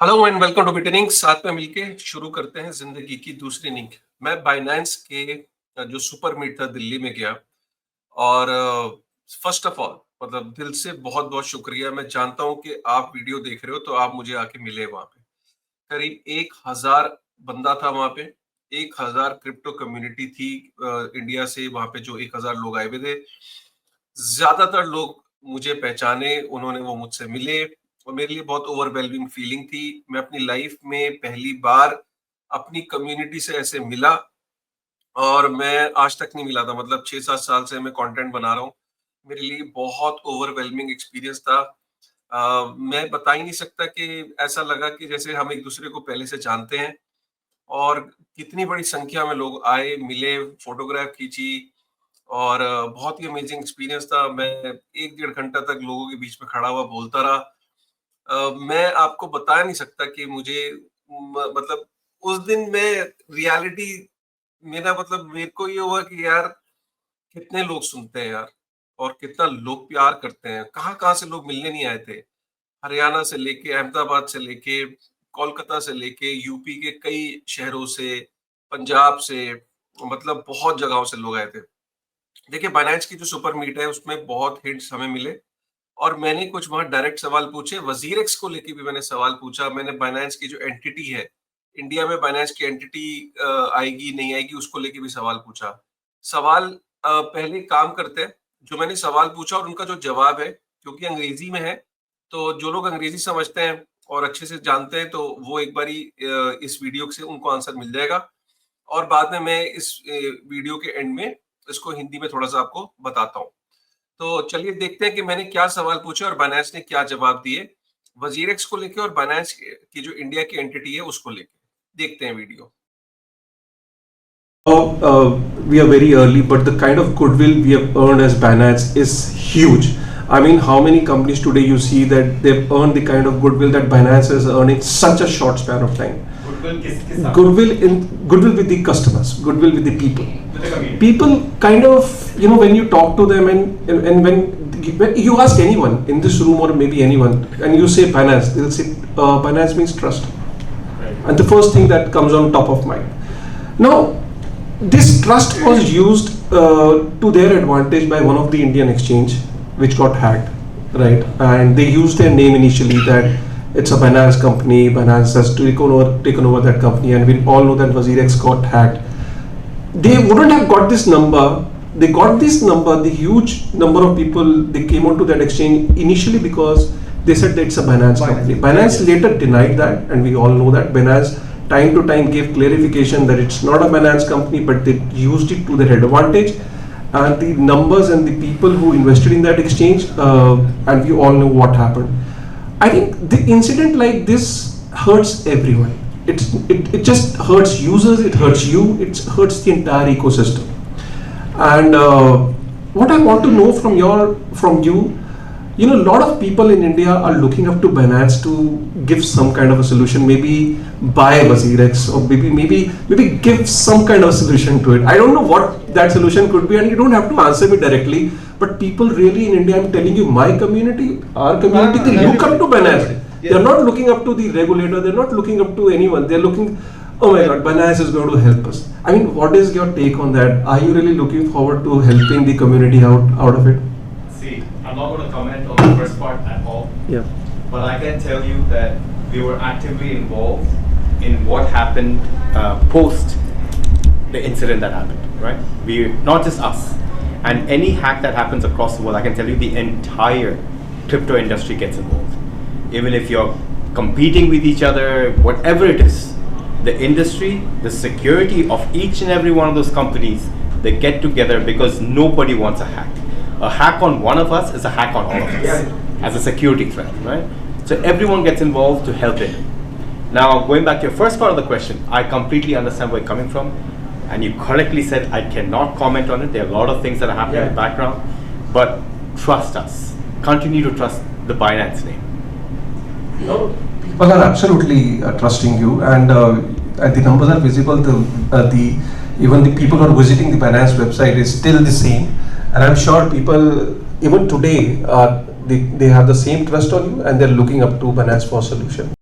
Hello and welcome to बिटनिंग। साथ में मिलके शुरू करते हैं जिंदगी की दूसरी नींव। मैं बाइनेंस के जो सुपर मीट था दिल्ली में गया और फर्स्ट ऑफ ऑल मतलब दिल से बहुत बहुत शुक्रिया। मैं जानता हूं कि आप वीडियो देख रहे हो तो आप मुझे आके मिले वहां पे। करीब 1,000 बंदा था वहां पे। 1,000 क्रिप्टो कम्युनिटी थी इंडिया से वहां पे। जो 1,000 लोग आए हुए थे, ज्यादातर लोग मुझे पहचाने, उन्होंने वो मुझसे मिले और मेरे लिए बहुत ओवरवेलमिंग फीलिंग थी। मैं अपनी लाइफ में पहली बार अपनी कम्युनिटी से ऐसे मिला और मैं आज तक नहीं मिला था। मतलब 6-7 साल से मैं कंटेंट बना रहा हूँ। मेरे लिए बहुत ओवरवेलमिंग एक्सपीरियंस था। मैं बता ही नहीं सकता कि ऐसा लगा कि जैसे हम एक दूसरे को पहले से जानते हैं। और कितनी बड़ी संख्या में लोग आए, मिले, फोटोग्राफ खींची और बहुत ही अमेजिंग एक्सपीरियंस था। मैं 1 डेढ़ घंटा तक लोगों के बीच में खड़ा हुआ बोलता रहा। मैं आपको बता नहीं सकता कि मुझे मतलब उस दिन मैं रियलिटी मेरा मतलब मेरे को ये हुआ कि यार कितने लोग सुनते हैं यार, और कितना लोग प्यार करते हैं। कहाँ कहाँ से लोग मिलने नहीं आए थे। हरियाणा से लेके, अहमदाबाद से लेके, कोलकाता से लेके, यूपी के कई शहरों से, पंजाब से, मतलब बहुत जगहों से लोग आए थे। देखिए, बायनेंस की जो सुपर मीट है उसमें बहुत हिंट्स हमें मिले और मैंने कुछ वहां डायरेक्ट सवाल पूछे। वजीरेक्स को लेके भी मैंने सवाल पूछा। मैंने बायनेंस की जो एंटिटी है, इंडिया में बायनेंस की एंटिटी आएगी नहीं आएगी, उसको लेके भी सवाल पूछा। सवाल पहले काम करते हैं। जो मैंने सवाल पूछा और उनका जो जवाब है, क्योंकि अंग्रेजी में है, तो जो लोग अंग्रेजी समझते हैं और अच्छे से जानते हैं तो वो एक बारी इस वीडियो से उनको आंसर मिल जाएगा। और बाद में मैं इस वीडियो के एंड में इसको हिंदी में थोड़ा सा आपको बताता हूँ। तो चलिए देखते हैं कि मैंने क्या सवाल पूछे और बायनेंस ने क्या जवाब दिए, वजीरेक्स को लेके और बायनेंस की जो इंडिया की एंटिटी है उसको लेके। देखते हैं video. We are very early, but the kind of goodwill we have earned as Binance is huge. I mean, how many companies today you see that they've earned the kind of goodwill that Binance is earning such a short span of time? Goodwill किसके साथ? Goodwill with the customers, goodwill with the people. With the community. People kind of, when you talk to them and when you ask anyone in this room or maybe anyone and you say Binance, they'll say Binance means trust, Right. and the first thing that comes on top of mind. Now, this trust was used to their advantage by one of the Indian exchange, which got hacked, right? And they used their name initially that it's a Binance company. Binance has taken over that company, and we all know that WazirX got hacked. They wouldn't have got this number. They got this number, the huge number of people. They came onto that exchange initially because they said that it's a Binance company. Binance later denied that, and we all know that Binance time to time gave clarification that it's not a Binance company, but they used it to their advantage. And the numbers and the people who invested in that exchange, and we all know what happened. I think the incident like this hurts everyone. It just hurts users, it hurts you, it hurts the entire ecosystem. And what I want to know from you, a lot of people in India are looking up to Binance to give some kind of a solution, maybe buy WazirX or maybe give some kind of solution to it. I don't know what that solution could be, and you don't have to answer me directly. But people really in India, I'm telling you, my community, our community, they look up to Binance. They're not looking up to the regulator. They're not looking up to anyone. They're looking, oh my God, Binance is going to help us. I mean, what is your take on that? Are you really looking forward to helping the community out of it? See, I'm not going to comment on the first part at all, Yeah. but I can tell you that we were actively involved in what happened post the incident that happened, right? We, not just us, and any hack that happens across the world, I can tell you the entire crypto industry gets involved. Even if you're competing with each other, whatever it is, the industry, the security of each and every one of those companies, they get together because nobody wants a hack. A hack on one of us is a hack on all of us as a security threat, right? So everyone gets involved to help it. Now, going back to your first part of the question, I completely understand where you're coming from, and you correctly said I cannot comment on it. There are a lot of things that are happening in the background, but trust us. Continue to trust the Binance name. People are absolutely trusting you, and the numbers are visible. The even the people who are visiting the Binance website is still the same, and I'm sure people even today they have the same trust on you, and they're looking up to Binance for a solution.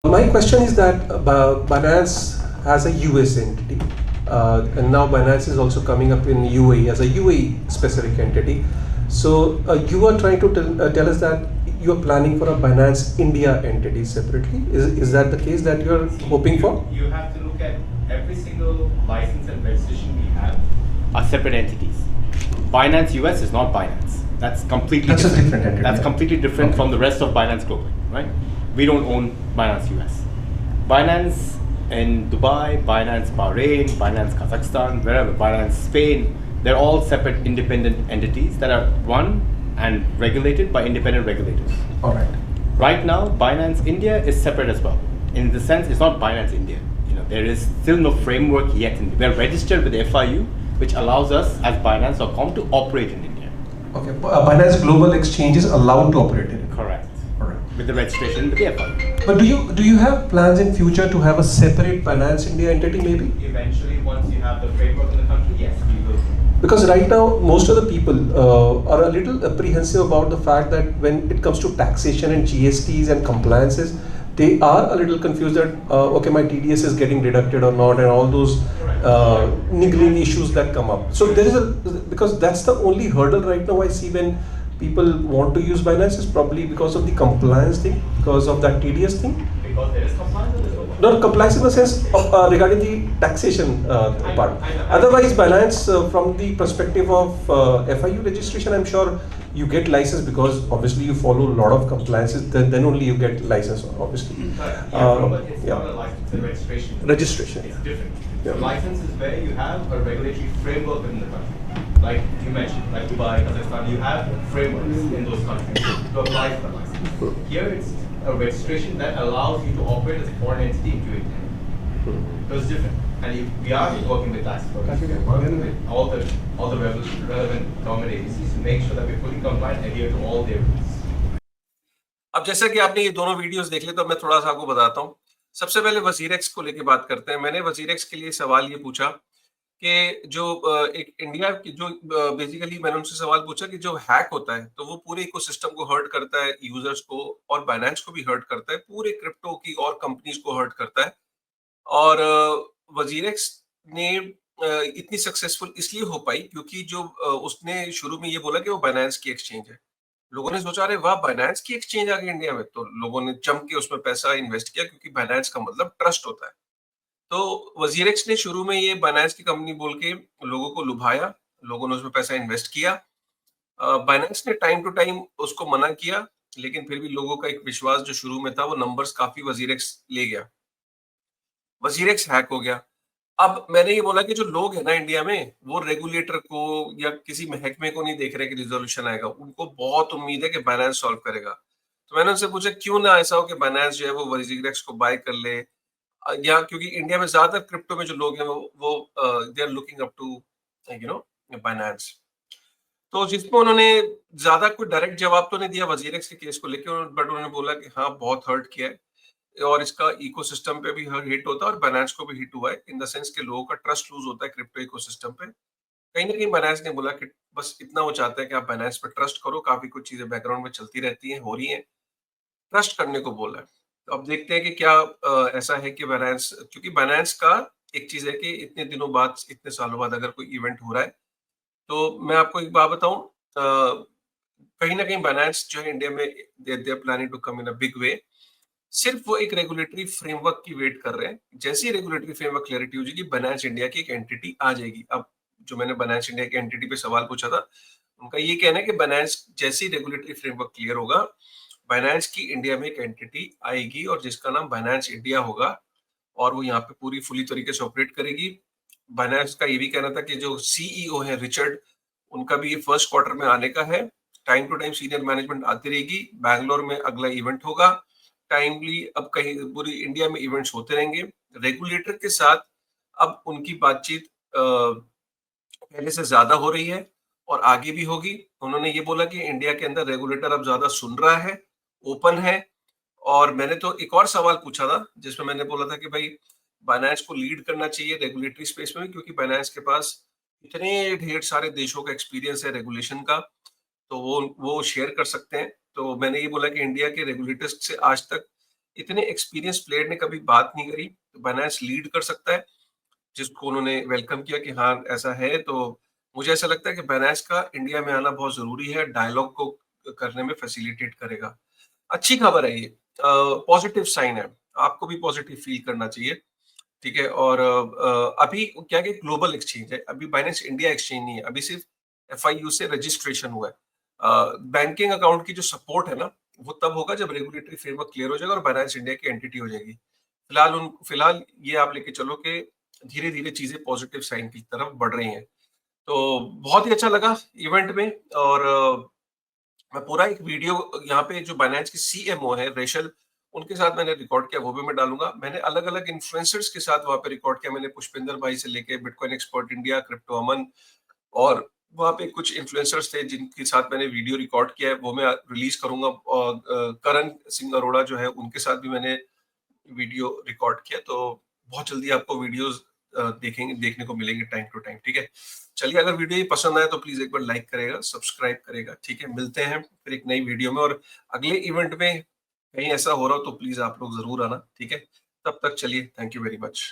My question is that Binance has a US entity, and now Binance is also coming up in UAE as a UAE specific entity. So you are trying to tell us that you are planning for a Binance India entity separately. Is that the case that you are hoping for? You have to look at every single license and registration we have are separate entities. Binance US is not Binance. That's completely That's a different. different entity. That's completely different Okay. from the rest of Binance Global, right? We don't own Binance US. Binance in Dubai, Binance Bahrain, Binance Kazakhstan, wherever, Binance Spain, they're all separate independent entities that are run and regulated by independent regulators. All right. Right now, Binance India is separate as well. In the sense, it's not Binance India. There is still no framework yet. We're registered with the FIU, which allows us as Binance.com to operate in India. Okay. Binance Global Exchange is allowed to operate in it. Correct. All right. With the registration with the FIU. But do you have plans in future to have a separate Binance India entity maybe? Eventually, once you have the framework in the country, yes, we will. Because right now, most of the people are a little apprehensive about the fact that when it comes to taxation and GSTs and compliances, they are a little confused that, okay, my TDS is getting deducted or not, and all those niggling issues that come up. So there is because that's the only hurdle right now I see when people want to use Binance is probably because of the compliance thing, because of that TDS thing. Because there is compliance or there's no Not compliance in the sense of regarding the taxation part. Otherwise, Binance, from the perspective of FIU registration, I'm sure you get license because obviously you follow a lot of compliances. Then only you get license, obviously. but it's not a license, it's a registration. Registration. It's different. Yeah. So license is where you have a regulatory framework within the country. Like you mentioned, like Dubai, Kazakhstan, you have frameworks in those countries to apply for the license. Here it's a registration that allows you to operate as a foreign entity into India. So it's different. And we are working with tax authorities, we're working with all the relevant government agencies to make sure that we're fully compliant and adhere to all their rules. अब जैसा कि आपने ये दोनों videos देख ली तो मैं थोड़ा सा आपको बताता हूँ। सबसे पहले वजीरेक्स को लेके बात करते हैं। मैंने वजीरेक्स के लिए सवाल ये पूछा कि जो एक इंडिया की जो बेसिकली मैंने उनसे सवाल पूछा कि जो हैक होता है तो वो पूरे इकोसिस्टम को हर्ट करता है, यूजर्स को और बाइनेंस को भी हर्ट करता है, पूरे क्रिप्टो की और कंपनीज को हर्ट करता है। और वजीरेक्स ने इतनी सक्सेसफुल इसलिए हो पाई क्योंकि जो उसने शुरू में ये बोला कि वो बाइनेंस की एक्सचेंज है। लोगों ने सोचा अरे वाह, बाइनेंस की एक्सचेंज आ गई इंडिया में, तो लोगों ने जम के उसमें पैसा इन्वेस्ट किया क्योंकि बाइनेंस का मतलब ट्रस्ट होता है। तो वजीरेक्स ने शुरू में ये बाइनेंस की कंपनी बोल के लोगों को लुभाया, लोगों ने उसमें पैसा इन्वेस्ट किया। बाइनेंस ने टाइम टू टाइम उसको मना किया, लेकिन फिर भी लोगों का एक विश्वास जो शुरू में था वो नंबर्स काफी वजीरेक्स ले गया। वजीरेक्स हैक हो गया। अब मैंने ये बोला कि जो लोग हैं ना इंडिया में, वो रेगुलेटर को या किसी महकमे को नहीं देख रहे कि रिजोल्यूशन आएगा, उनको बहुत उम्मीद है कि बाइनेंस सॉल्व करेगा। तो मैंने उनसे पूछा क्यों ना ऐसा हो कि बाइनेंस जो है वो वजीरेक्स को बाय कर ले, या क्योंकि इंडिया में ज्यादातर क्रिप्टो में जो लोग हैं वो they are looking up to Binance. तो जिसमें उन्होंने ज्यादा कोई डायरेक्ट जवाब तो नहीं दिया वजीरेक्स के केस को लेकर, बट उन्होंने बोला कि हाँ बहुत हर्ट किया है और इसका इकोसिस्टम पे भी हिट होता है और बाइनेंस को भी हिट हुआ है, इन द सेंस के लोगों का ट्रस्ट लूज होता है क्रिप्टो इकोसिस्टम पे। कहीं ना कहीं बाइनेंस ने बोला कि बस इतना वो चाहते हैं कि आप बाइनेंस पे ट्रस्ट करो, काफी कुछ चीजें बैकग्राउंड में चलती रहती हैं, हो रही हैं, ट्रस्ट करने को बोला है। तो अब देखते हैं कि क्या ऐसा है कि बाइनेंस, क्योंकि बाइनेंस का एक चीज है कि इतने दिनों बाद, इतने सालों बाद अगर कोई इवेंट हो रहा है, तो मैं आपको एक बात बताऊं, कहीं ना कहीं बाइनेंस जो है इंडिया में they are planning to come in a big way. सिर्फ वो एक रेगुलेटरी फ्रेमवर्क की वेट कर रहे हैं। जैसे ही रेगुलेटरी फ्रेमवर्क क्लैरिटी हो जाएगी, बाइनेंस इंडिया की एक एंटिटी आ जाएगी। अब जो मैंने बाइनेंस इंडिया की एंटिटी पे सवाल पूछा था, उनका ये कहना है कि बाइनेंस जैसे ही रेगुलेटरी फ्रेमवर्क क्लियर होगा, बाइनेंस की इंडिया में एक एंटिटी आएगी और जिसका नाम बाइनेंस इंडिया होगा और वो यहाँ पे पूरी फुली तरीके से ऑपरेट करेगी। बाइनेंस का ये भी कहना था कि जो सीईओ है रिचर्ड, उनका भी ये फर्स्ट क्वार्टर में आने का है। Time to time senior management आती रहेगी। बैंगलोर में अगला इवेंट होगा टाइमली। अब कहीं पूरी इंडिया में इवेंट्स होते रहेंगे। रेगुलेटर के साथ अब उनकी बातचीत पहले से ज्यादा हो रही है और आगे भी होगी। उन्होंने ये बोला कि इंडिया के अंदर रेगुलेटर अब ज्यादा सुन रहा है, ओपन है। और मैंने तो एक और सवाल पूछा था जिसमें मैंने बोला था कि भाई बाइनेंस को लीड करना चाहिए रेगुलेटरी स्पेस में, क्योंकि बाइनेंस के पास इतने ढेर सारे देशों का एक्सपीरियंस है रेगुलेशन का, तो वो शेयर कर सकते हैं। तो मैंने ये बोला कि इंडिया के रेगुलेटर्स से आज तक इतने एक्सपीरियंस प्लेयर ने कभी बात नहीं करी, तो बाइनेंस लीड कर सकता है, जिसको उन्होंने वेलकम किया कि हाँ ऐसा है। तो मुझे ऐसा लगता है कि बाइनेंस का इंडिया में आना बहुत जरूरी है, डायलॉग को करने में फैसिलिटेट करेगा। अच्छी खबर है ये, पॉजिटिव साइन है, आपको भी पॉजिटिव फील करना चाहिए। ठीक है, और अभी क्या है कि ग्लोबल एक्सचेंज है, अभी बाइनेंस इंडिया एक्सचेंज नहीं है, अभी सिर्फ एफआईयू से रजिस्ट्रेशन हुआ है। बैंकिंग अकाउंट की जो सपोर्ट है ना, वो तब होगा जब रेगुलेटरी फ्रेमवर्क क्लियर हो जाएगा और बाइनेंस इंडिया की एंटिटी हो जाएगी। फिलहाल ये आप लेके चलो कि धीरे धीरे चीजें पॉजिटिव साइन की तरफ बढ़ रही हैं। तो बहुत ही अच्छा लगा इवेंट में। और मैं पूरा एक वीडियो यहाँ पे जो बाइनेंस की सीएमओ है रेशल, उनके साथ मैंने रिकॉर्ड किया, वो भी मैं डालूंगा। मैंने अलग अलग इन्फ्लुएंसर्स के साथ वहाँ पे रिकॉर्ड किया, मैंने पुष्पिंदर भाई से लेके बिटकॉइन एक्सपर्ट इंडिया, क्रिप्टो अमन, और वहाँ पे कुछ इन्फ्लुएंसर्स थे जिनके साथ मैंने वीडियो रिकॉर्ड किया है, वो मैं रिलीज करूंगा। और करण सिंह अरोड़ा जो है, उनके साथ भी मैंने वीडियो रिकॉर्ड किया। तो बहुत जल्दी आपको वीडियोस देखने को मिलेंगे टाइम टू टाइम। ठीक है, चलिए, अगर वीडियो ये पसंद आए तो प्लीज एक बार लाइक करेगा, सब्सक्राइब करेगा। ठीक है, मिलते हैं फिर एक नई वीडियो में, और अगले इवेंट में कहीं ऐसा हो रहा हो तो प्लीज आप लोग जरूर आना। ठीक है, तब तक चलिए, थैंक यू वेरी मच।